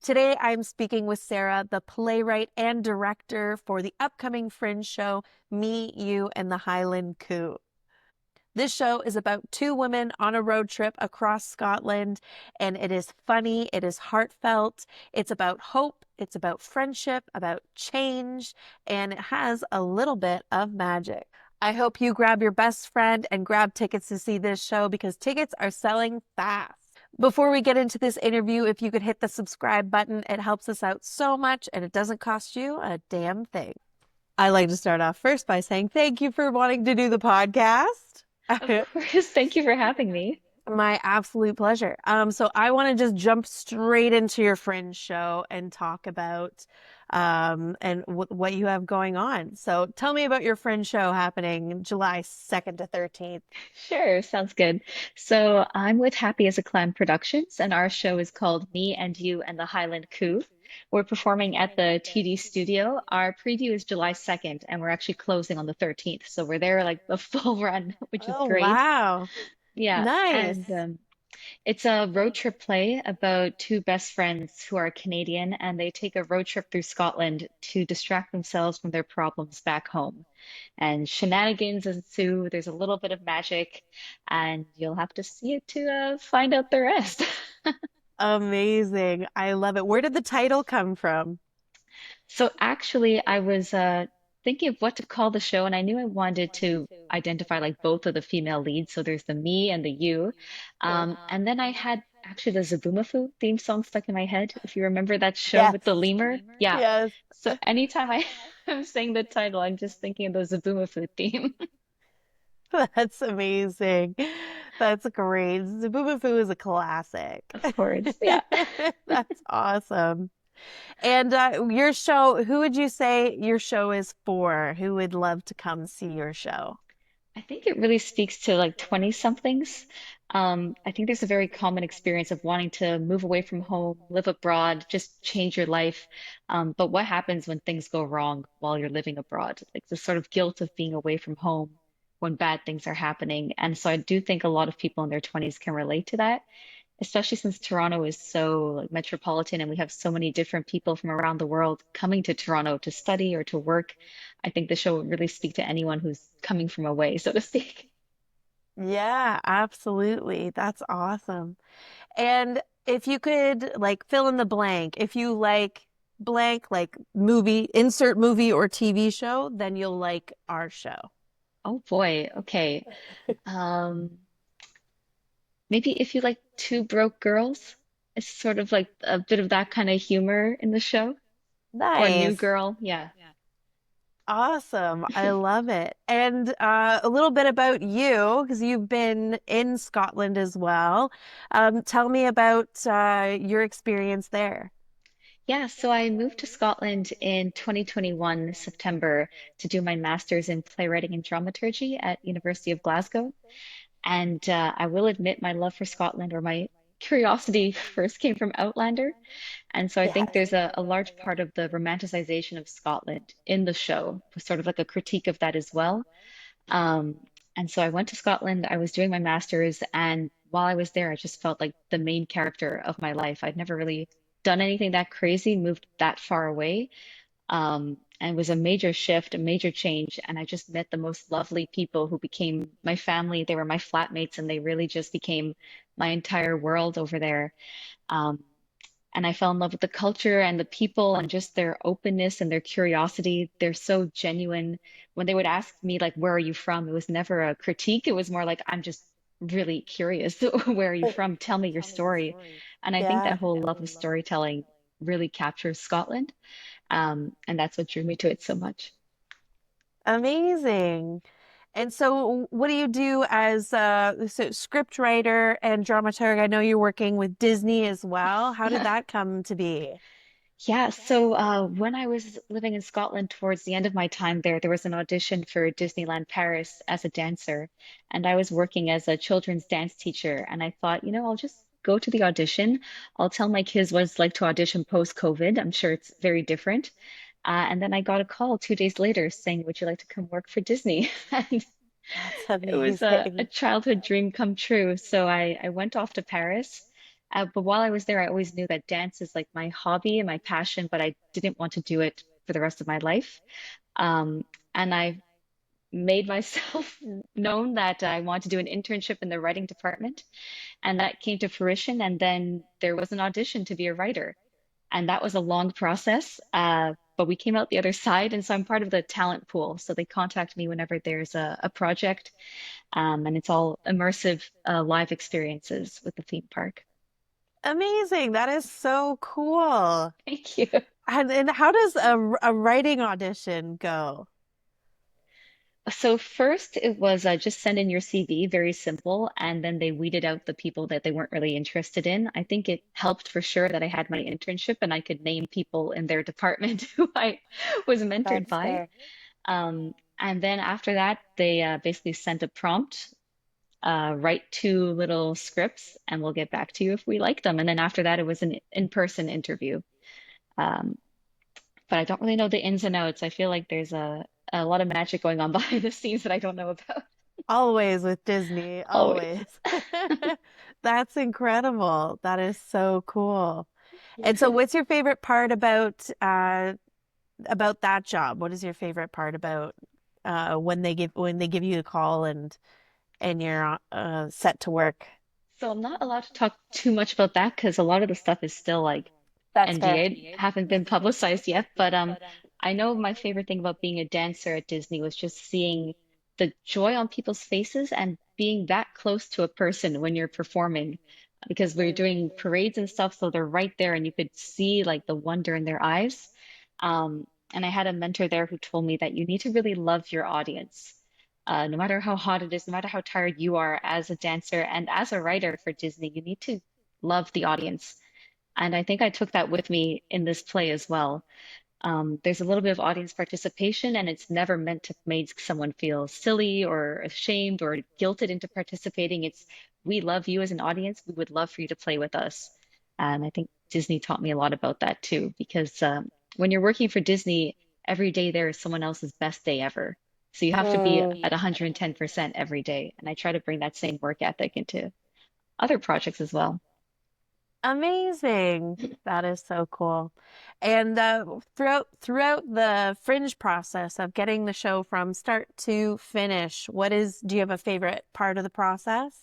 Today, I'm speaking with Sara, the playwright and director for the upcoming Fringe show, Me, You, and the Highland Coo. This show is about two women on a road trip across Scotland, and it is funny, it is heartfelt, it's about hope, it's about friendship, about change, and it has a little bit of magic. I hope you grab your best friend and grab tickets to see this show because tickets are selling fast. Before we get into this interview, if you could hit the subscribe button, it helps us out so much and it doesn't cost you a damn thing. I like to start off first by saying thank you for wanting to do the podcast. Of course. Thank you for having me. My absolute pleasure. So I want to just jump straight into your Fringe show and talk about and what you have going on. So tell me about your Fringe show happening July 2nd to 13th. Sure, sounds good. So I'm with Happy as a Clam Productions, and our show is called Me and You and the Highland Coo. We're performing at the TD studio. Our preview is July 2nd, and we're actually closing on the 13th. So we're there like the full run, which is Oh, great. wow. Yeah, and Nice. it's a road trip play about two best friends who are Canadian, and they take a road trip through Scotland to distract themselves from their problems back home. And shenanigans ensue. There's a little bit of magic, and you'll have to see it to find out the rest. Amazing. I love it. Where did the title come from? So actually, I was thinking of what to call the show, and I knew I wanted to identify like both of the female leads. So there's the me and the you. And then I had actually the Zaboomafoo theme song stuck in my head. If you remember that show Yes. with the lemur. Yeah. Yes. So anytime I'm saying the title, I'm just thinking of the Zaboomafoo theme. That's amazing. That's great. Zubumafu is a classic. Of course. Yeah. That's awesome. And your show, who would you say your show is for? Who would love to come see your show? I think it really speaks to like 20 somethings. I think there's a very common experience of wanting to move away from home, live abroad, just change your life. But what happens when things go wrong while you're living abroad? Like the sort of guilt of being away from home when bad things are happening. And so I do think a lot of people in their 20s can relate to that, especially since Toronto is so like metropolitan and we have so many different people from around the world coming to Toronto to study or to work. I think the show would really speak to anyone who's coming from away, so to speak. Yeah, absolutely. That's awesome. And if you could like fill in the blank, if you like blank, like movie, insert movie or TV show, then you'll like our show. Oh boy, okay. Um, Maybe if you like Two Broke Girls, it's sort of like a bit of that kind of humor in the show. Or New Nice. Girl, yeah. Awesome. I love it. And a little bit about you, because you've been in Scotland as well. Tell me about your experience there. Yeah, so I moved to Scotland in 2021 September to do my master's in playwriting and dramaturgy at University of Glasgow. And I will admit my love for Scotland or my curiosity first came from Outlander. And so I think Yes. there's a large part of the romanticization of Scotland in the show, sort of like a critique of that as well. Um, and so I went to Scotland, I was doing my master's, and while I was there, I just felt like the main character of my life. I'd never really done anything that crazy, moved that far away. And it was a major shift, a major change. And I just met the most lovely people who became my family. They were my flatmates, and they really just became my entire world over there. Um, and I fell in love with the culture and the people and just their openness and their curiosity. They're so genuine. When they would ask me, like, where are you from? It was never a critique. It was more like, I'm just really curious. Where are you from? Tell me your story. And I think Yeah. that whole love of storytelling really captures Scotland. And that's what drew me to it so much. Amazing. And so what do you do as so script writer and dramaturg? I know you're working with Disney as well. How did that come to be? Yeah, so when I was living in Scotland towards the end of my time there, there was an audition for Disneyland Paris as a dancer, and I was working as a children's dance teacher. And I thought, I'll just go to the audition. I'll tell my kids what it's like to audition post-COVID. I'm sure it's very different. And then I got a call 2 days later saying, would you like to come work for Disney? And That's it was a amazing. childhood dream come true. So I went off to Paris. But while I was there, I always knew that dance is like my hobby and my passion, but I didn't want to do it for the rest of my life. Um, and I made myself known that I wanted to do an internship in the writing department, and that came to fruition. And then there was an audition to be a writer, and that was a long process. But we came out the other side, and so I'm part of the talent pool. So they contact me whenever there's a project, and it's all immersive live experiences with the theme park. Amazing. That is so cool. Thank you. And how does a writing audition go? So first it was just send in your CV, very simple, and then they weeded out the people that they weren't really interested in. I think it helped for sure that I had my internship and I could name people in their department who I was mentored That's by. fair. And then after that, they basically sent a prompt, write two little scripts, and we'll get back to you if we like them. And then after that, it was an in-person interview. Um, but I don't really know the ins and outs. I feel like there's a lot of magic going on behind the scenes that I don't know about. Always with Disney, Always. always. That's incredible. That is so cool. And so Yeah. what's your favorite part about that job? What is your favorite part about when they give you a call and you're set to work? So I'm not allowed to talk too much about that because a lot of the stuff is still like That's fair. NDA, haven't been publicized yet. But I know my favorite thing about being a dancer at Disney was just seeing the joy on people's faces and being that close to a person when you're performing. Because we're doing parades and stuff, so they're right there and you could see like the wonder in their eyes. And I had a mentor there who told me that you need to really love your audience. No matter how hot it is, no matter how tired you are as a dancer and as a writer for Disney, you need to love the audience. And I think I took that with me in this play as well. There's a little bit of audience participation, and it's never meant to make someone feel silly or ashamed or guilted into participating. It's we love you as an audience. We would love for you to play with us. And I think Disney taught me a lot about that too, because when you're working for Disney, every day there is someone else's best day ever. So you have to be Mm. at 110% every day. And I try to bring that same work ethic into other projects as well. Amazing. That is so cool. And throughout the Fringe process of getting the show from start to finish, do you have a favorite part of the process?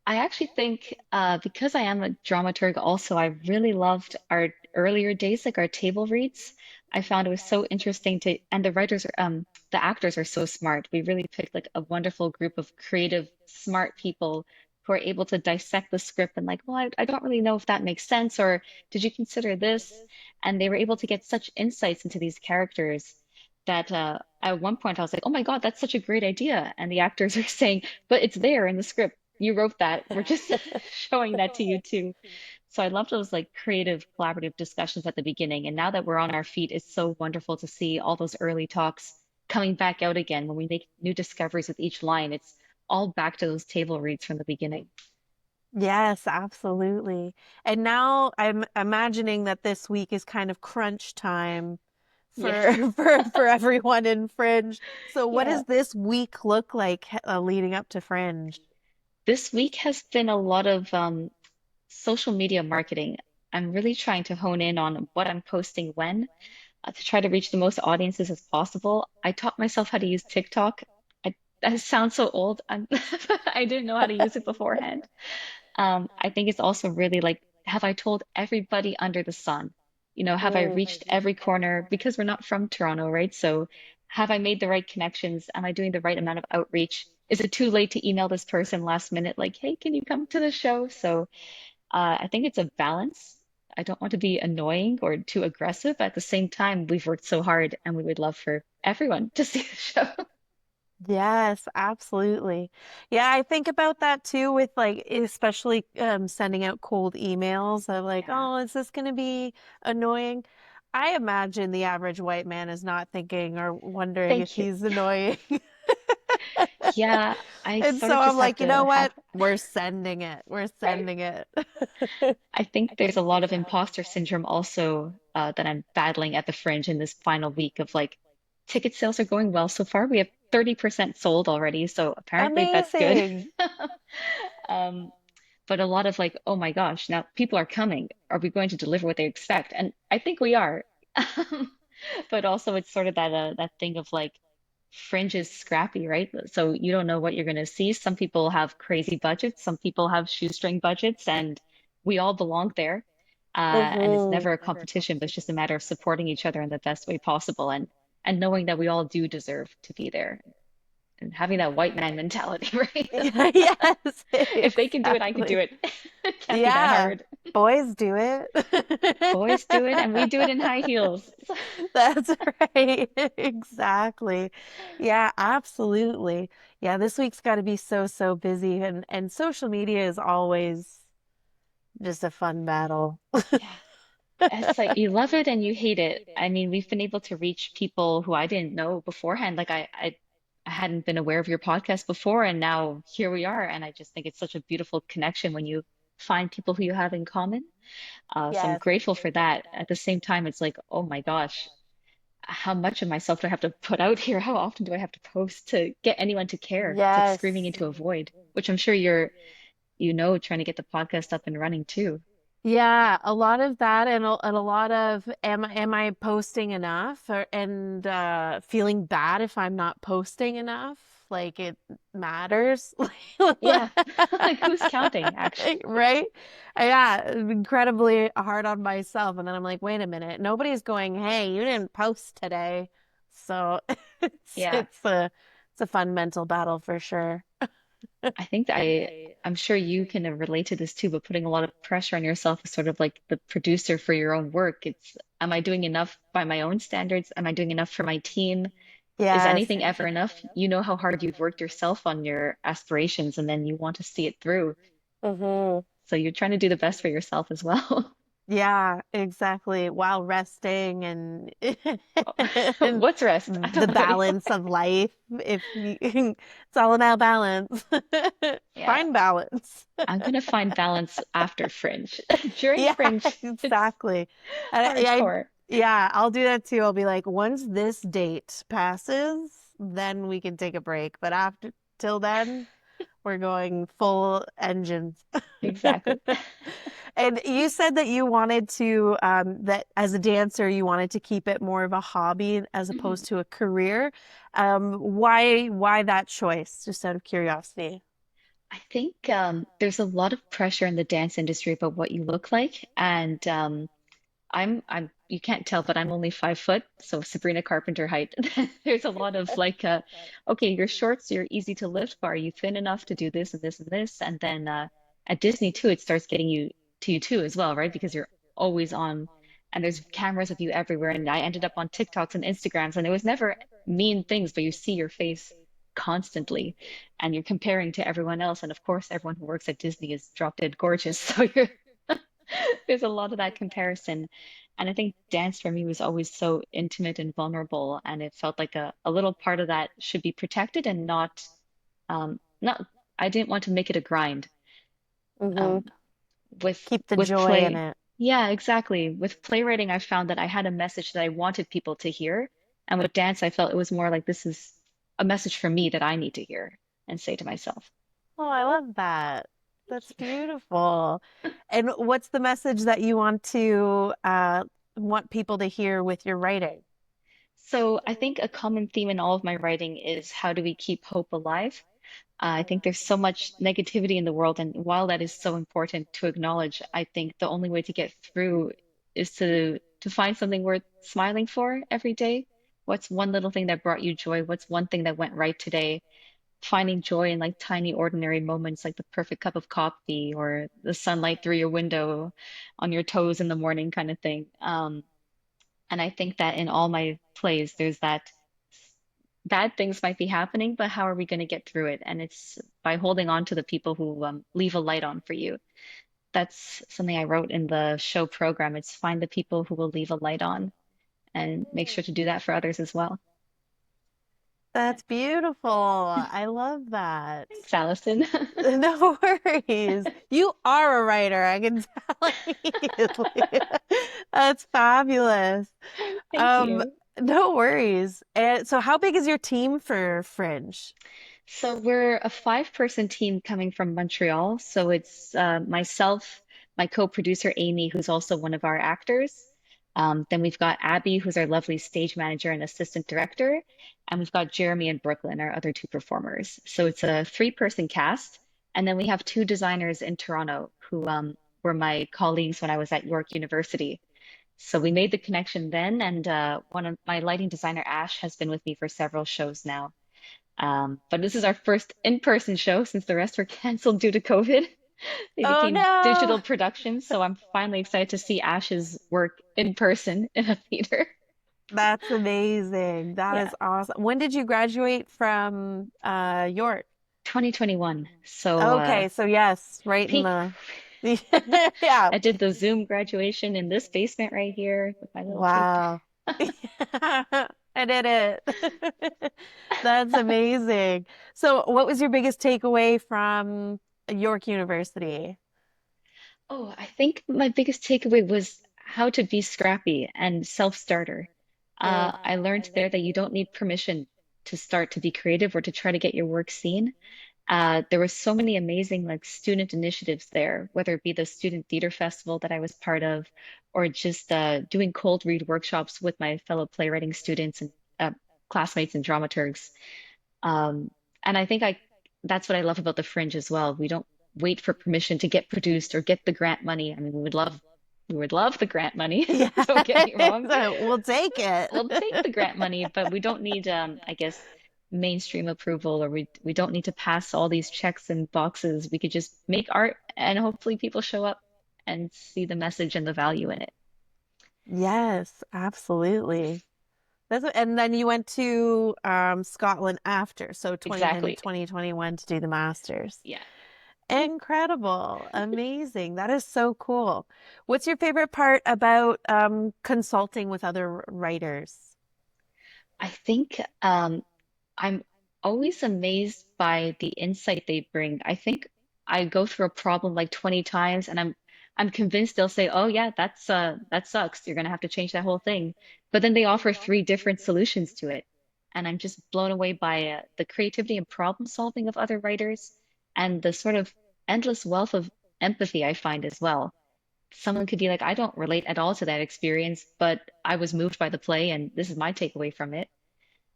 I actually think because I am a dramaturg also, I really loved our earlier days, like our table reads. I found it was so interesting to, and the actors are so smart. We really picked like a wonderful group of creative, smart people who are able to dissect the script and like, well, I don't really know if that makes sense, or did you consider this? And they were able to get such insights into these characters that at one point I was like, oh my God, that's such a great idea. And the actors are saying, but it's there in the script. You wrote that. We're just showing that to you too. So I love those like creative, collaborative discussions at the beginning. And now that we're on our feet, it's so wonderful to see all those early talks coming back out again when we make new discoveries with each line. It's all back to those table reads from the beginning. Yes, absolutely. And now I'm imagining that this week is kind of crunch time Yes. for for everyone in Fringe. So what Yeah. does this week look like leading up to Fringe? This week has been a lot of social media marketing. I'm really trying to hone in on what I'm posting when to try to reach the most audiences as possible. I taught myself how to use TikTok. I sound so old. I didn't know how to use it beforehand. I think it's also really like, have I told everybody under the sun? Have I Mm. reached every corner? Because we're not from Toronto, right? So have I made the right connections? Am I doing the right amount of outreach? Is it too late to email this person last minute, like, hey, can you come to the show? So I think it's a balance. I don't want to be annoying or too aggressive. At the same time, we've worked so hard and we would love for everyone to see the show. Yes, absolutely. Yeah, I think about that too with like especially sending out cold emails of like, Yeah. oh, is this going to be annoying? I imagine the average white man is not thinking or wondering if Thank you. he's annoying. Yeah, I And sort so of I'm just have like, you to know have, what? We're sending it. We're right? sending it. I think there's a lot of imposter syndrome also that I'm battling at the Fringe in this final week of like ticket sales are going well so far. We have 30% sold already, so apparently that's good. Amazing. Um, but a lot of like, oh my gosh, now people are coming. Are we going to deliver what they expect? And I think we are. But also it's sort of that thing of like Fringe is scrappy, right? So you don't know what you're going to see. Some people have crazy budgets, some people have shoestring budgets, and we all belong there. And it's Mm-hmm. never a competition, but it's just a matter of supporting each other in the best way possible and knowing that we all do deserve to be there and having that white man mentality, right? Yeah, yes, If they can do it, I can do exactly. it. It can't be that Yeah, hard. boys do it. Boys do it, and we do it in high heels. That's right. Exactly. Yeah, absolutely. Yeah, this week's got to be so, so busy and social media is always just a fun battle. Yeah. It's like you love it and you hate it. I mean, we've been able to reach people who I didn't know beforehand. Like I hadn't been aware of your podcast before, and now here we are. And I just think it's such a beautiful connection when you find people who you have in common. So I'm Yes. grateful for that. At the same time, it's like, oh my gosh, how much of myself do I have to put out here? How often do I have to post to get anyone to care? It's like screaming Yes. into a void, which I'm sure trying to get the podcast up and running too. Yeah, a lot of that and a lot of am I posting enough and feeling bad if I'm not posting enough? Like it matters. Yeah. Like who's counting, actually? Right? Yeah, incredibly hard on myself. And then I'm like, wait a minute, nobody's going, hey, you didn't post today. So it's Yeah. it's a it's a fun mental battle for sure. I think that I'm sure you can relate to this too, but putting a lot of pressure on yourself as sort of like the producer for your own work. It's, am I doing enough by my own standards? Am I doing enough for my team? Is Yes. anything ever enough? You know how hard you've worked yourself on your aspirations, and then you want to see it through. Hmm. So you're trying to do the best for yourself as well. Yeah, exactly. While resting and and What's rest? I the don't know. balance of life. If you, it's all about balance. Yeah, Find balance. I'm gonna find balance after Fringe. During Yeah, Fringe, it's exactly. hardcore. Yeah, I'll do that too. I'll be like, once this date passes, then we can take a break. But after till then, we're going full engines. Exactly. And you said that you wanted to, that as a dancer, you wanted to keep it more of a hobby as opposed to a career. Why that choice? Just out of curiosity. I think there's a lot of pressure in the dance industry about what you look like, and I'm you can't tell, but I'm only 5 foot, so Sabrina Carpenter height. There's a lot of like, okay, you're short, so you're easy to lift, but are you thin enough to do this and this and this? And then at Disney too, it starts getting you too as well, right? Because you're always on, and there's cameras of you everywhere. And I ended up on TikToks and Instagrams, and it was never mean things, but you see your face constantly, and you're comparing to everyone else. And of course, everyone who works at Disney is drop dead gorgeous, so you're there's a lot of that comparison. And I think dance for me was always so intimate and vulnerable, and it felt like a little part of that should be protected and not I didn't want to make it a grind. Hmm. Um, with Keep the with joy in play, it. yeah, exactly. With playwriting, I found that I had a message that I wanted people to hear. And with dance, I felt it was more like this is a message for me that I need to hear and say to myself. Oh, I love that. That's beautiful. And what's the message that you want people to hear with your writing? So I think a common theme in all of my writing is how do we keep hope alive? I think there's so much negativity in the world, and while that is so important to acknowledge, I think the only way to get through is to find something worth smiling for every day. What's one little thing that brought you joy? What's one thing that went right today? Finding joy in like tiny ordinary moments, like the perfect cup of coffee or the sunlight through your window on your toes in the morning kind of thing. And I think that in all my plays, there's that bad things might be happening, but how are we going to get through it? And it's by holding on to the people who leave a light on for you. That's something I wrote in the show program. It's find the people who will leave a light on and make sure to do that for others as well. That's beautiful. I love that. Thanks, Allison. No worries. You are a writer, I can tell immediately. That's fabulous. Thank Um, you. no worries. And so how big is your team for Fringe? So we're a five-person team coming from Montreal. So it's myself, my co-producer Amy, who's also one of our actors. Then we've got Abby, who's our lovely stage manager and assistant director. And we've got Jeremy and Brooklyn, our other two performers. So it's a three-person cast. And then we have two designers in Toronto who were my colleagues when I was at York University. So we made the connection then, and one of my lighting designer, Ash, has been with me for several shows now. But this is our first in-person show since the rest were canceled due to COVID. They Oh became no, digital productions, so I'm finally excited to see Ash's work in person in a theater. that's amazing. That Yeah, is awesome. When did you graduate from York? 2021. So Okay, so yes, right in peak. the yeah. I did the Zoom graduation in this basement right here with my little cake. Wow. I did it. That's amazing. So, what was your biggest takeaway from York University? Oh, I think my biggest takeaway was how to be scrappy and self-starter. Mm. I learned there that you don't need permission to start to be creative or to try to get your work seen. There were so many amazing like student initiatives there, whether it be the student theater festival that I was part of, or just doing cold read workshops with my fellow playwriting students and classmates and dramaturgs. Um, and I think that's what I love about the Fringe as well. We don't wait for permission to get produced or get the grant money. I mean, we would love the grant money. Yeah, Don't get me wrong. so we'll take it. We'll take the grant money, but we don't need, I guess, mainstream approval, or we don't need to pass all these checks and boxes. We could just make art, and hopefully people show up and see the message and the value in it. Yes, absolutely. And then you went to Scotland after, so 2020, Exactly. 2021 to do the masters. Yeah. Incredible. Amazing. That is so cool. What's your favorite part about consulting with other writers? I think I'm always amazed by the insight they bring. I think I go through a problem like 20 times and I'm convinced they'll say, "Oh yeah, that sucks. You're gonna have to change that whole thing." But then they offer three different solutions to it. And I'm just blown away by the creativity and problem solving of other writers and the sort of endless wealth of empathy I find as well. Someone could be like, "I don't relate at all to that experience, but I was moved by the play and this is my takeaway from it."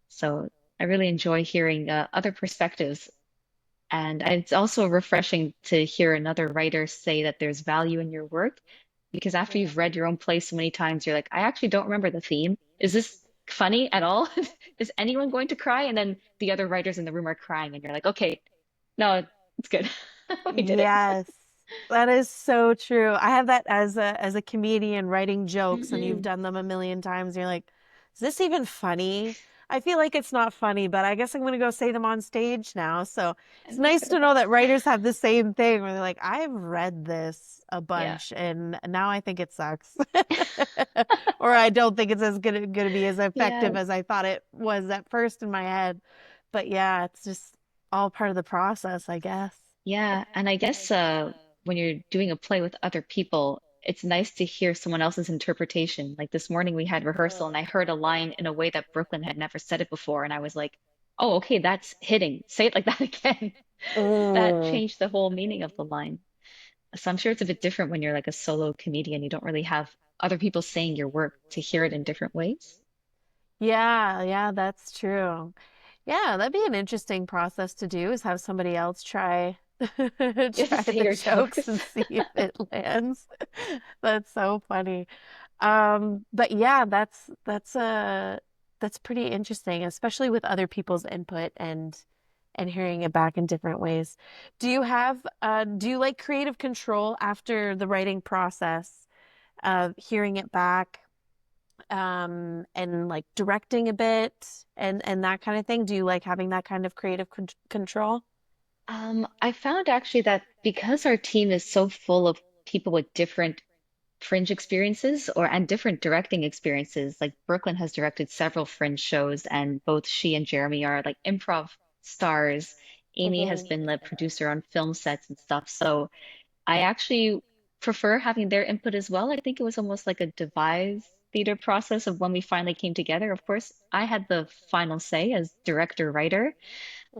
So I really enjoy hearing other perspectives. And it's also refreshing to hear another writer say that there's value in your work, because after you've read your own play so many times, you're like, I actually don't remember the theme. Is this funny at all? Is anyone going to cry? And then the other writers in the room are crying, and you're like, okay, no, it's good. We did it. Yes, that is so true. I have that as a comedian writing jokes, and you've Hmm. done them a million times. You're like, is this even funny? I feel like it's not funny, but I guess I'm gonna go say them on stage now. So it's nice to know that writers have the same thing where they're like, I've read this a Yeah. bunch, and now I think it sucks, or I don't think it's as gonna be as Yeah. effective as I thought it was at first in my head. But yeah, it's just all part of the process, I guess. Yeah, and I guess when you're doing a play with other people, it's nice to hear someone else's interpretation. Like this morning, we had rehearsal, and I heard a line in a way that Brooklyn had never said it before, and I was like, "Oh, okay, that's hitting. Say it like that again." That Mm. changed the whole meaning of the line. So I'm sure it's a bit different when you're like a solo comedian. You don't really have other people saying your work to hear it in different ways. Yeah, yeah, that's true. Yeah, that'd be an interesting process to do is have somebody else try Just to try say the your jokes jokes. and see if it lands. That's so funny. But yeah, that's pretty interesting, especially with other people's input and hearing it back in different ways. Do you like creative control after the writing process of hearing it back? And like directing a bit and that kind of thing? Do you like having that kind of creative control? I found actually that because our team is so full of people with different Fringe experiences or and different directing experiences. Like Brooklyn has directed several Fringe shows, and both she and Jeremy are like improv stars. Amy has Mhm. been the producer on film sets and stuff. So I actually prefer having their input as well. I think it was almost like a devised theater process of when we finally came together. Of course, I had the final say as director writer,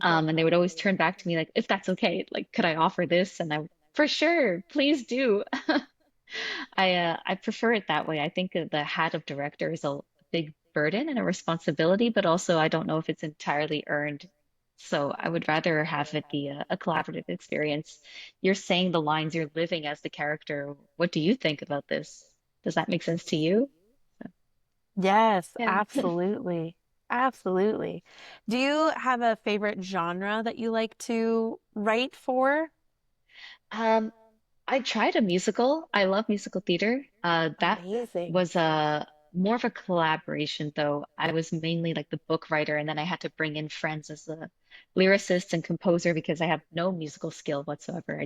And they would always turn back to me like, if that's okay, like, could I offer this? And I, for sure, please do. I prefer it that way. I think the hat of director is a big burden and a responsibility, but also I don't know if it's entirely earned. So I would rather have it be a collaborative experience. You're saying the lines, you're living as the character. What do you think about this? Does that make sense to you? Yes, Yeah. absolutely. Absolutely. Do you have a favorite genre that you like to write for? Um, I tried a musical. I love musical theater. That Amazing. was a more of a collaboration, though. I was mainly like the book writer, and then I had to bring in friends as a lyricist and composer because I have no musical skill whatsoever.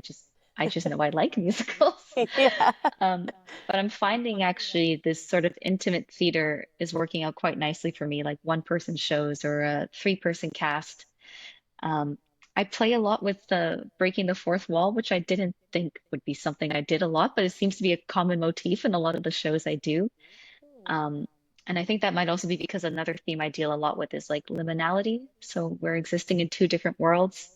I just know I like musicals. Yeah. Um, but I'm finding actually this sort of intimate theater is working out quite nicely for me, like one person shows or a three-person cast. Um, I play a lot with the breaking the fourth wall, which I didn't think would be something I did a lot, but it seems to be a common motif in a lot of the shows I do. Um, and I think that might also be because another theme I deal a lot with is like liminality. So we're existing in two different worlds.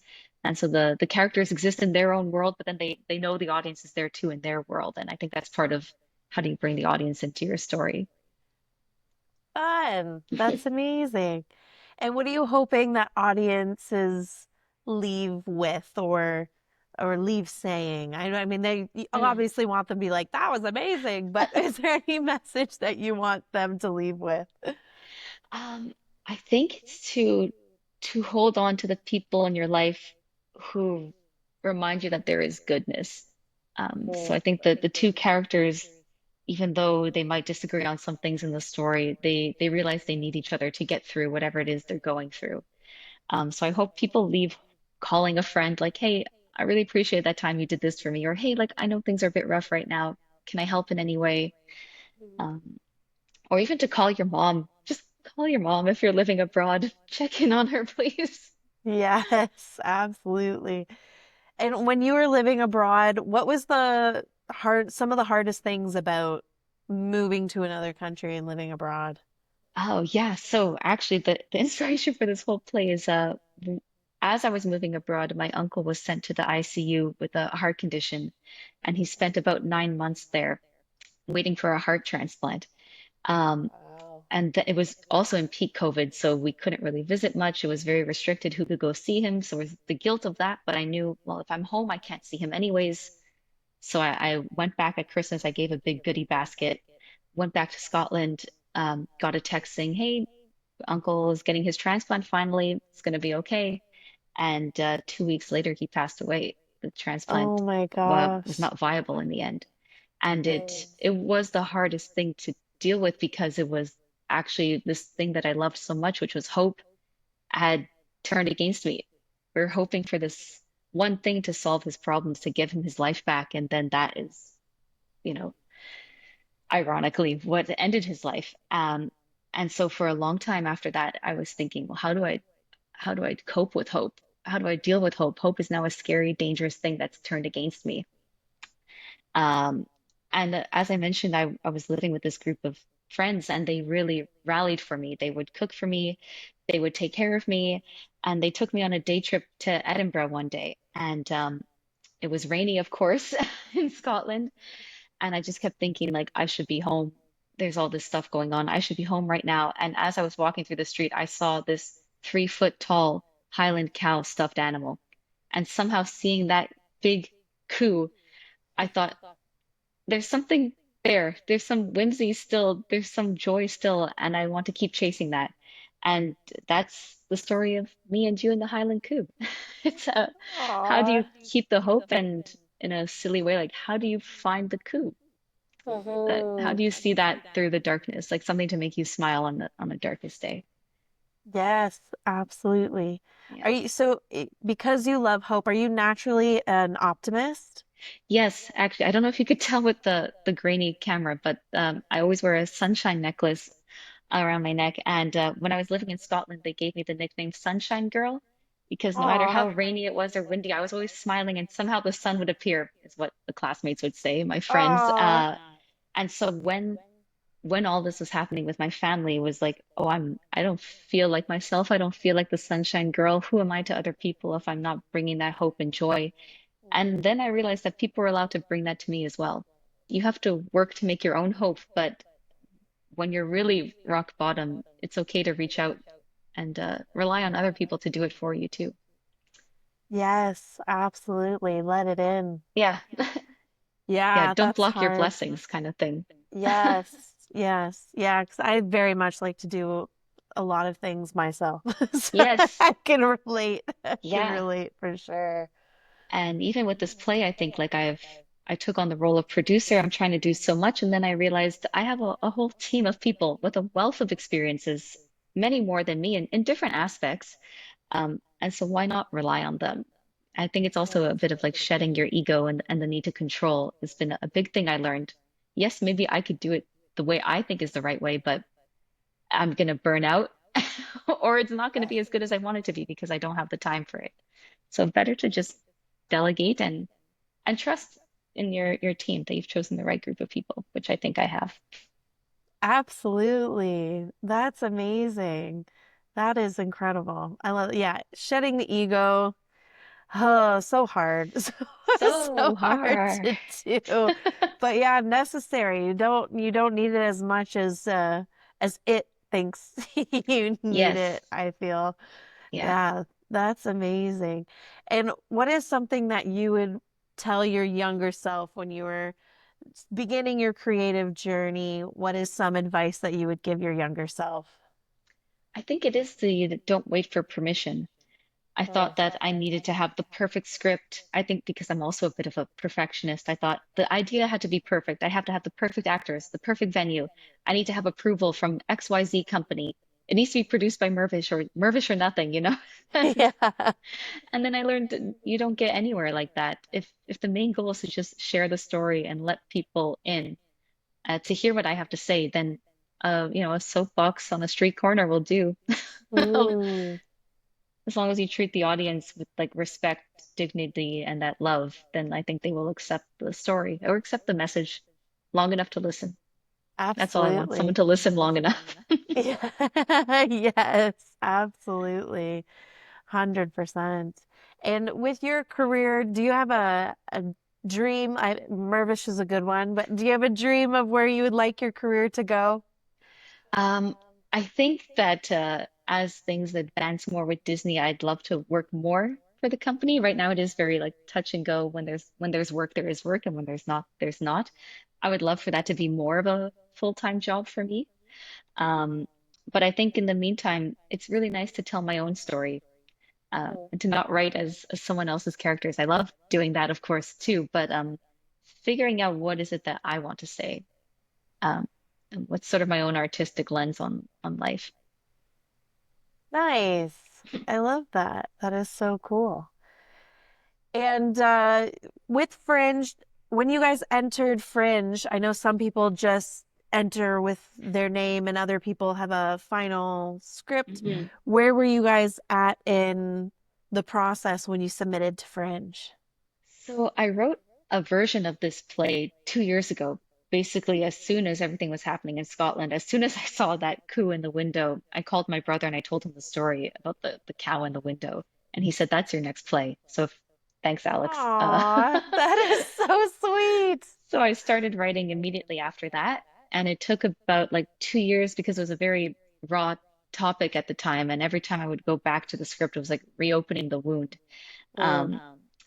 And so the characters exist in their own world, but then they know the audience is there too in their world. And I think that's part of how do you bring the audience into your story. Fun. That's amazing. And what are you hoping that audiences leave with or leave saying? I mean, they you Mm. obviously want them to be like, that was amazing, but is there any message that you want them to leave with? Um, I think it's to hold on to the people in your life who remind you that there is goodness. So I think that the two characters, even though they might disagree on some things in the story, they realize they need each other to get through whatever it is they're going through. So I hope people leave calling a friend like, "Hey, I really appreciate that time you did this for me," or "Hey, like I know things are a bit rough right now. Can I help in any way?" Um, or even to call your mom. Just call your mom if you're living abroad. Check in on her, please. Yes, absolutely. And when you were living abroad, what was some of the hardest things about moving to another country and living abroad? Oh, yeah. So actually, the inspiration for this whole play is as I was moving abroad, my uncle was sent to the ICU with a heart condition, and he spent about 9 months there waiting for a heart transplant. Um, Wow. and it was also in peak COVID, so we couldn't really visit much. It was very restricted who could go see him. So it was the guilt of that. But I knew, well, if I'm home, I can't see him anyways. So I went back at Christmas. I gave a big goodie basket, went back to Scotland, got a text saying, "Hey, Uncle is getting his transplant finally. It's going to be okay." And 2 weeks later, he passed away. The Oh transplant my was gosh. not viable in the end. And it was the hardest thing to deal with because it was actually this thing that I loved so much, which was hope, had turned against me. We were hoping for this one thing to solve his problems, to give him his life back, and then that is, you know, ironically, what ended his life. And so for a long time after that, I was thinking, well, how do I cope with hope? How do I deal with hope? Hope is now a scary, dangerous thing that's turned against me. Um, and as I mentioned, I was living with this group of friends, and they really rallied for me. They would cook for me, they would take care of me, and they took me on a day trip to Edinburgh one day. And it was rainy, of course, in Scotland. And I just kept thinking, like, I should be home. There's all this stuff going on. I should be home right now. And as I was walking through the street, I saw this 3 foot tall Highland cow stuffed animal. And somehow seeing that big coup, I thought, there's something there. There's some whimsy still. There's some joy still. And I want to keep chasing that. And that's the story of me and you in the Highland Coo. It's how do you Aw. keep the hope and in a silly way, like how do you find the coup? That how Mhm. do you see that through the darkness, like something to make you smile on the darkest day? Yes, absolutely. Yeah. Are you so because you love hope, are you naturally an optimist? Yes, actually, I don't know if you could tell with the grainy camera, but I always wear a sunshine necklace around my neck. And when I was living in Scotland, they gave me the nickname Sunshine Girl because no matter Aw. how rainy it was or windy, I was always smiling, and somehow the sun would appear, is what the classmates would say, my friends. Aw. And so when all this was happening with my family was like, oh, I don't feel like myself. I don't feel like the sunshine girl. Who am I to other people if I'm not bringing that hope and joy? And then I realized that people are allowed to bring that to me as well. You have to work to make your own hope, but when you're really rock bottom, it's okay to reach out and rely on other people to do it for you too. Yes, absolutely. Let it in. Yeah. Yeah, Yeah, don't that's block your hard. blessings kind of thing. Yes, yes, yeah, because I very much like to do a lot of things myself. So Yes. I can relate. I can Yeah. relate for sure. And even with this play, I think like I took on the role of producer. I'm trying to do so much. And then I realized I have a whole team of people with a wealth of experiences, many more than me in different aspects. And so why not rely on them? I think it's also a bit of like shedding your ego and the need to control has been a big thing I learned. Yes, maybe I could do it the way I think is the right way, but I'm going to burn out or it's not going to be as good as I want it to be because I don't have the time for it. So better to just delegate and trust in your team that you've chosen the right group of people, which I think I have. Absolutely. That's amazing. That is incredible. I love, yeah, shedding the ego. Oh, so hard. So So hard hard. to do. But yeah, necessary. You don't need it as it thinks you need Yes. it, I feel. Yeah. Yeah, that's amazing. And what is something that you would tell your younger self when you were beginning your creative journey? What is some advice that you would give your younger self? I think it is the don't wait for permission. I thought that I needed to have the perfect script. I think because I'm also a bit of a perfectionist, I thought the idea had to be perfect. I have to have the perfect actors, the perfect venue. I need to have approval from XYZ company. It needs to be produced by Mervish or nothing, you know? And Yeah. and then I learned that you don't get anywhere like that. If the main goal is to just share the story and let people in to hear what I have to say, then a soapbox on a street corner will do. Mm, As long as you treat the audience with like respect, dignity, and that love, then I think they will accept the story or accept the message long enough to listen. That's all I want, someone absolutely. to listen long enough. Yeah. Yes, absolutely. 100%. And with your career, do you have a dream? Mervish is a good one, but do you have a dream of where you would like your career to go? Um, I think that as things advance more with Disney, I'd love to work more for the company. Right now, it is very like touch and go. When there's work, there is work, and when there's not, there's not. I would love for that to be more of a full-time job for me. Um, but I think in the meantime, it's really nice to tell my own story and to not write as someone else's characters. I love doing that, of course, too, but figuring out what is it that I want to say, and what's sort of my own artistic lens on life. Nice. I love that. That is so cool. And with Fringe, when you guys entered Fringe, I know some people just enter with their name and other people have a final script. Mhm. Where were you guys at in the process when you submitted to Fringe? So I wrote a version of this play 2 years ago. Basically, as soon as everything was happening in Scotland, as soon as I saw that coup in the window, I called my brother and I told him the story about the cow in the window. And he said, "That's your next play." So thanks, Alex. Aw, that is so sweet. So I started writing immediately after that. And it took about like 2 years because it was a very raw topic at the time. And every time I would go back to the script, it was like reopening the wound. Mm.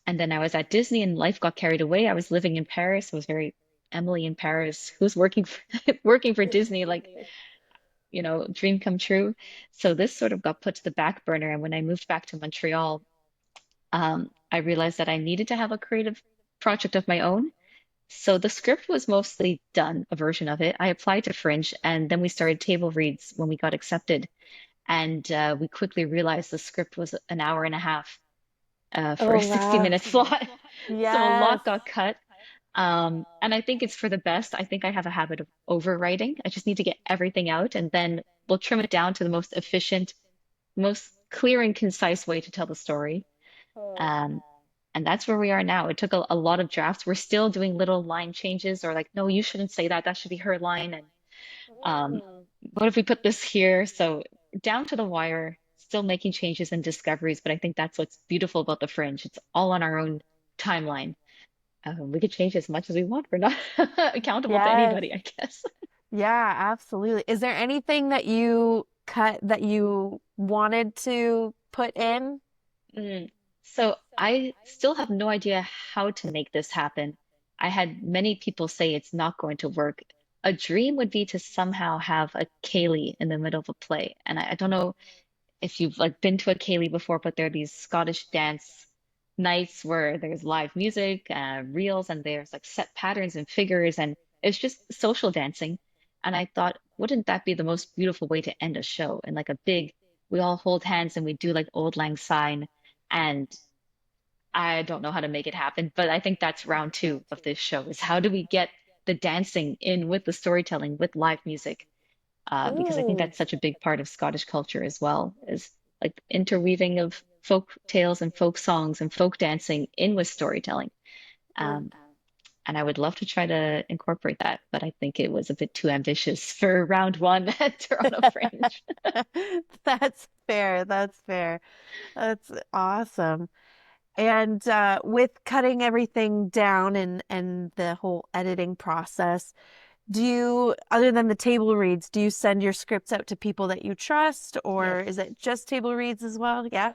And then I was at Disney and life got carried away. I was living in Paris. I was very Emily in Paris, who's working for, working for Disney, like, dream come true. So this sort of got put to the back burner. And when I moved back to Montreal, I realized that I needed to have a creative project of my own. So the script was mostly done, a version of it. I applied to Fringe, and then we started table reads when we got accepted. And we quickly realized the script was an hour and a half for a Oh, 60 wow. minute slot. So a Yes. lot got cut. And I think it's for the best. I think I have a habit of overwriting. I just need to get everything out, and then we'll trim it down to the most efficient, most clear and concise way to tell the story. Um, and that's where we are now. It took a lot of drafts. We're still doing little line changes or like, no, you shouldn't say that. That should be her line. Um, Mm. what if we put this here? So down to the wire, still making changes and discoveries, but I think that's what's beautiful about the Fringe. It's all on our own timeline. We could change as much as we want. We're not accountable to Yes. anybody, I guess. Yeah, absolutely. Is there anything that you cut that you wanted to put in? Mm. So I still have no idea how to make this happen. I had many people say it's not going to work. A dream would be to somehow have a Kaylee in the middle of a play. And I don't know if you've like been to a Kaylee before, but there are these Scottish dance nights where there's live music, reels, and there's like set patterns and figures, and it's just social dancing. And I thought, wouldn't that be the most beautiful way to end a show? And like a big, we all hold hands and we do like Old Lang Syne. And I don't know how to make it happen, but I think that's round two of this show is how do we get the dancing in with the storytelling, with live music? Because I think Mm. that's such a big part of Scottish culture as well, is like interweaving of folk tales and folk songs and folk dancing in with storytelling. Mm. Um, and I would love to try to incorporate that, but I think it was a bit too ambitious for round one at Toronto Fringe. That's fair. That's fair. That's awesome. And with cutting everything down and the whole editing process, do you, other than the table reads, do you send your scripts out to people that you trust, Yes. or is it just table reads as well? Yeah.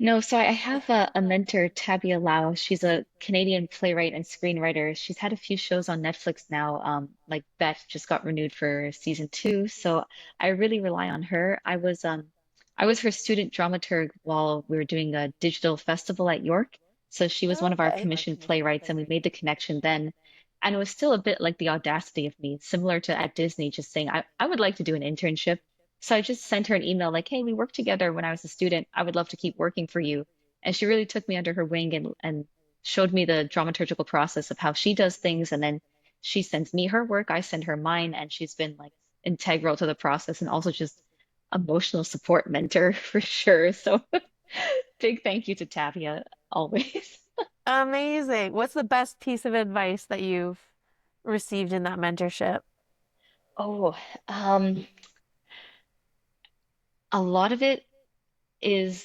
No, so I have a mentor, Tabia Lau. She's a Canadian playwright and screenwriter. She's had a few shows on Netflix now. Like Beth just got renewed for season two, so I really rely on her. I was her student dramaturg while we were doing a digital festival at York. So she was one of our Okay. commissioned playwrights, and we made the connection then. And it was still a bit like the audacity of me, similar to at Disney, just saying I would like to do an internship. So I just sent her an email like, hey, we worked together when I was a student. I would love to keep working for you. And she really took me under her wing and showed me the dramaturgical process of how she does things. And then she sends me her work, I send her mine, and she's been like integral to the process and also just emotional support mentor for sure. So big thank you to Tavia always. Amazing. What's the best piece of advice that you've received in that mentorship? Oh, um, a lot of it is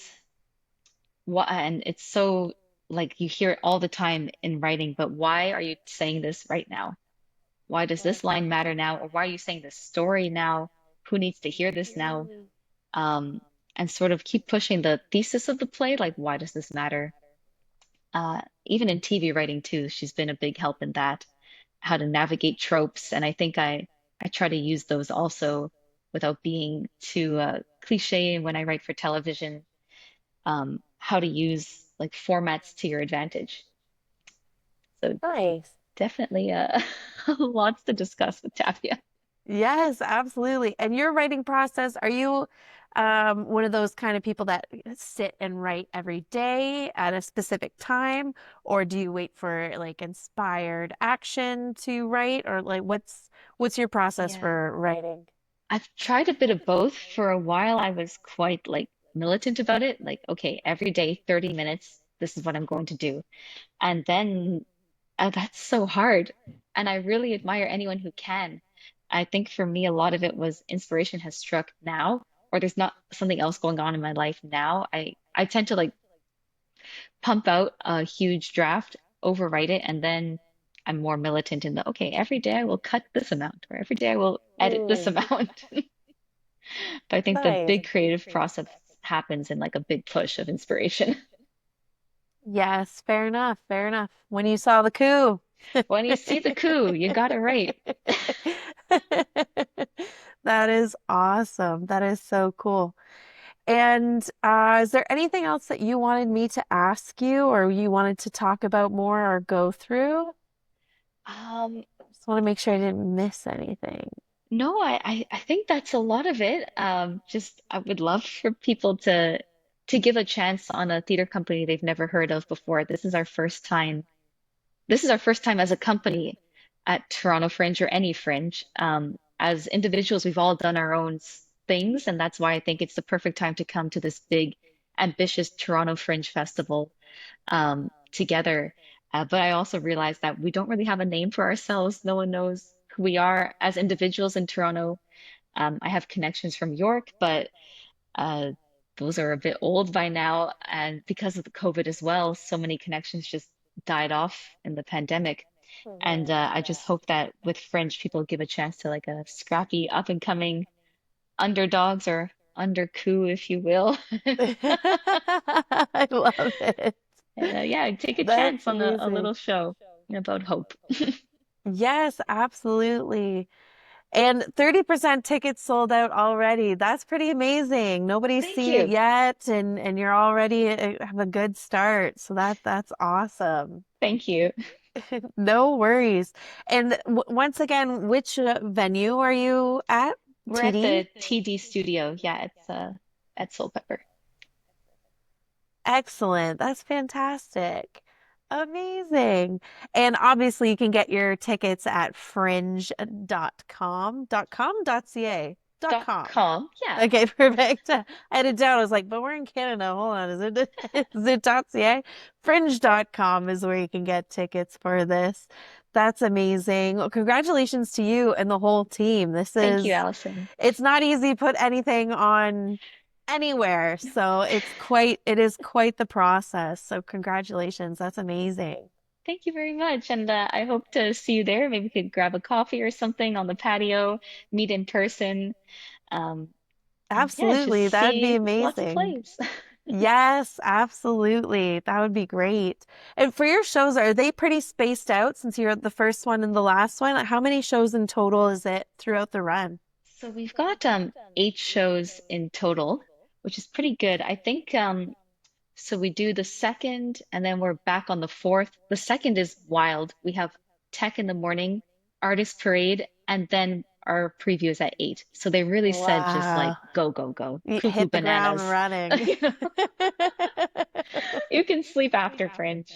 what, and it's so like you hear it all the time in writing, but why are you saying this right now? Why does this line matter now? Or why are you saying this story now? Who needs to hear this now? Um, and sort of keep pushing the thesis of the play, like why does this matter? Even in TV writing too, she's been a big help in that, how to navigate tropes. And I think I try to use those also without being too cliche when I write for television, how to use like formats to your advantage. So Nice. definitely lots to discuss with Tapia. Yes, absolutely. And your writing process, are you one of those kind of people that sit and write every day at a specific time, or do you wait for like inspired action to write, or like what's your process Yeah. for writing? I've tried a bit of both. For a while, I was quite like militant about it. Like, okay, every day, 30 minutes, this is what I'm going to do. And then that's so hard. And I really admire anyone who can. I think for me, a lot of it was inspiration has struck now, or there's not something else going on in my life now. I tend to like pump out a huge draft, overwrite it, and then I'm more militant in the, okay, every day I will cut this amount, or every day I will edit this Mm, amount. But I think the nice. big creative process happens in like a big push of inspiration. Yes, fair enough, fair enough. When you saw the coup. When you see the coup, you got it right. That is awesome. That is so cool. And is there anything else that you wanted me to ask you or you wanted to talk about more or go through? Um, Just want to make sure I didn't miss anything. no, I think that's a lot of it. Just I would love for people to give a chance on a theater company they've never heard of before. This is our first time. This is our first time as a company at Toronto Fringe or any Fringe. As individuals, we've all done our own things, and that's why I think it's the perfect time to come to this big, ambitious Toronto Fringe Festival together. But I also realized that we don't really have a name for ourselves. No one knows who we are as individuals in Toronto. I have connections from York, but uh, those are a bit old by now. And because of the COVID as well, so many connections just died off in the pandemic. And I just hope that with Fringe, people give a chance to like a scrappy, up and coming underdogs or under coup, if you will. I love it. And yeah, take a That's chance on a amazing. little show about hope. Yes, absolutely. And 30% tickets sold out already. That's pretty amazing. Nobody's Thank seen it you. yet, and you're already have a good start. So that's awesome. Thank you. No worries. And once again, which venue are you at? We're at TD? the TD studio. Yeah, it's at Soul Pepper. Excellent. That's fantastic. Amazing. And obviously you can get your tickets at fringe.com, .ca, .com. .com. Yeah. Okay, perfect. I had it down. I was like, but we're in Canada. Hold on. Is it is it .ca? Fringe.com is where you can get tickets for this. That's amazing. Well, congratulations to you and the whole team. Thank you, Allison. It's not easy to put anything on anywhere. So it is quite the process. So congratulations. That's amazing. Thank you very much. And I hope to see you there. Maybe we could grab a coffee or something on the patio, meet in person. Um, and yeah, just Absolutely. That would be see lots of amazing. plays. Yes, absolutely. That would be great. And for your shows, are they pretty spaced out since you're the first one and the last one? How many shows in total is it throughout the run? So we've got 8 shows in total, which is pretty good. I think so we do the second and then we're back on the fourth. The second is wild. We have tech in the morning, artist parade, and then our preview is at 8. So they really said just like Wow. go, go, go, You cuckoo hit the ground bananas. running. You know, you can sleep after Fringe.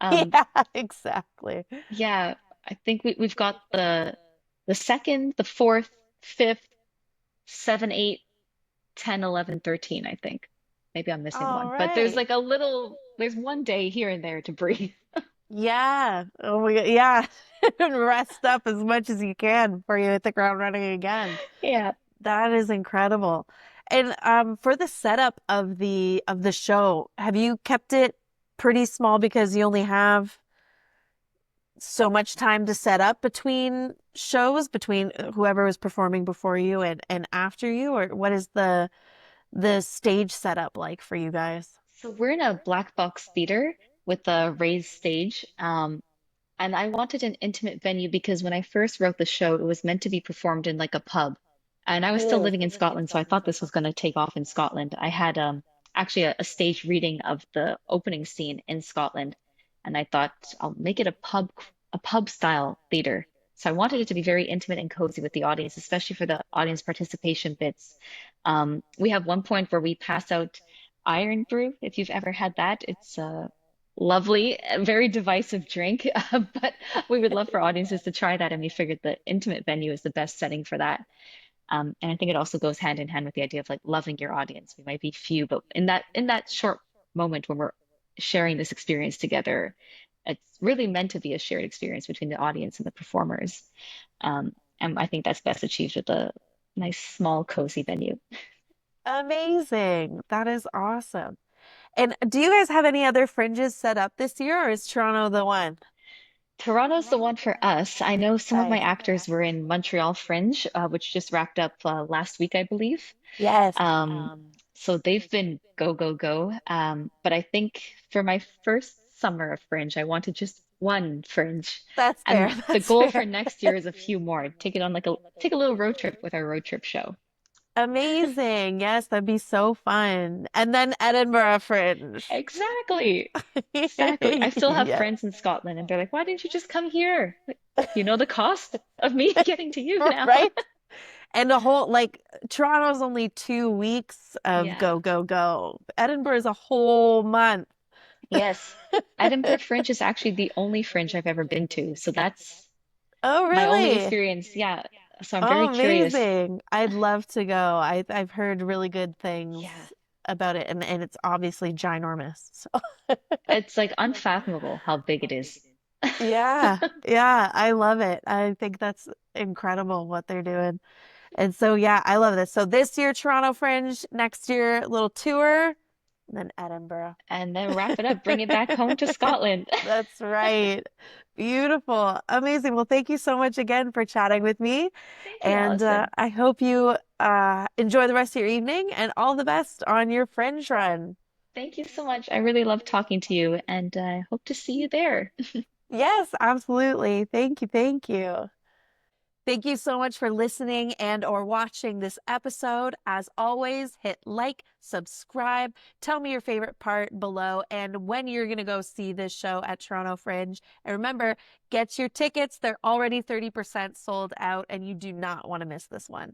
Um, Yeah, exactly. yeah, I think we've got the second, the fourth, fifth, 7, 8, 10, 11, 13, I think. Maybe I'm missing All one. But there's right. like there's one day here and there to breathe. Yeah. Oh my God. Yeah. And rest up as much as you can before you hit the ground running again. Yeah. That is incredible. And for the setup of the show, have you kept it pretty small because you only have so much time to set up between shows, between whoever was performing before you and after you, or what is the stage setup like for you guys? So we're in a black box theater with a raised stage. And I wanted an intimate venue because when I first wrote the show, it was meant to be performed in like a pub. And I was still living in Scotland, so I thought this was going to take off in Scotland. I had actually a stage reading of the opening scene in Scotland, and I thought I'll make it a pub style theater. So I wanted it to be very intimate and cozy with the audience, especially for the audience participation bits. We have one point where we pass out iron brew, if you've ever had that. It's lovely, a very divisive drink, but we would love for audiences to try that, and we figured the intimate venue is the best setting for that. And I think it also goes hand in hand with the idea of like loving your audience. We might be few, but in that short moment when we're sharing this experience together, it's really meant to be a shared experience between the audience and the performers. And I think that's best achieved with a nice, small, cozy venue. Amazing. That is awesome. And do you guys have any other fringes set up this year, or is Toronto the one? Toronto's the one for us. I know some of my Nice. actors were in Montreal Fringe, which just wrapped up last week, I believe. Yes, Um, so they've been go, go, go. But I think for my first summer of Fringe, I wanted just one Fringe. that's fair. And the That's goal for fair. next year is a few more. Take it on like take a little road trip with our road trip show. Amazing. Yes, that'd be so fun. And then Edinburgh Fringe. Exactly. Exactly. I still have Yeah. friends in Scotland and they're like, why didn't you just come here? Like, you know the cost of me getting to you now. Right? And the whole like Toronto's only 2 weeks of Yeah. go, go, go. Edinburgh is a whole month. Yes. Edinburgh Fringe is actually the only Fringe I've ever been to. So that's Oh, my only really? experience. Yeah. So I'm Oh, very curious. amazing. I'd love to go. I've heard really good things Yeah. about it, and it's obviously ginormous. So It's like unfathomable how big it is. Yeah, yeah, I love it. I think that's incredible what they're doing. And so, yeah, I love this. So this year, Toronto Fringe, next year, little tour, and then Edinburgh. And then wrap it up, bring it back home to Scotland. That's right. Beautiful. Amazing. Well, thank you so much again for chatting with me. Thank you, And Allison. I hope you enjoy the rest of your evening and all the best on your Fringe run. Thank you so much. I really love talking to you, and I hope to see you there. Yes, absolutely. Thank you. Thank you. Thank you so much for listening and or watching this episode. As always, hit like, subscribe, tell me your favorite part below and when you're going to go see this show at Toronto Fringe. And remember, get your tickets. They're already 30% sold out and you do not want to miss this one.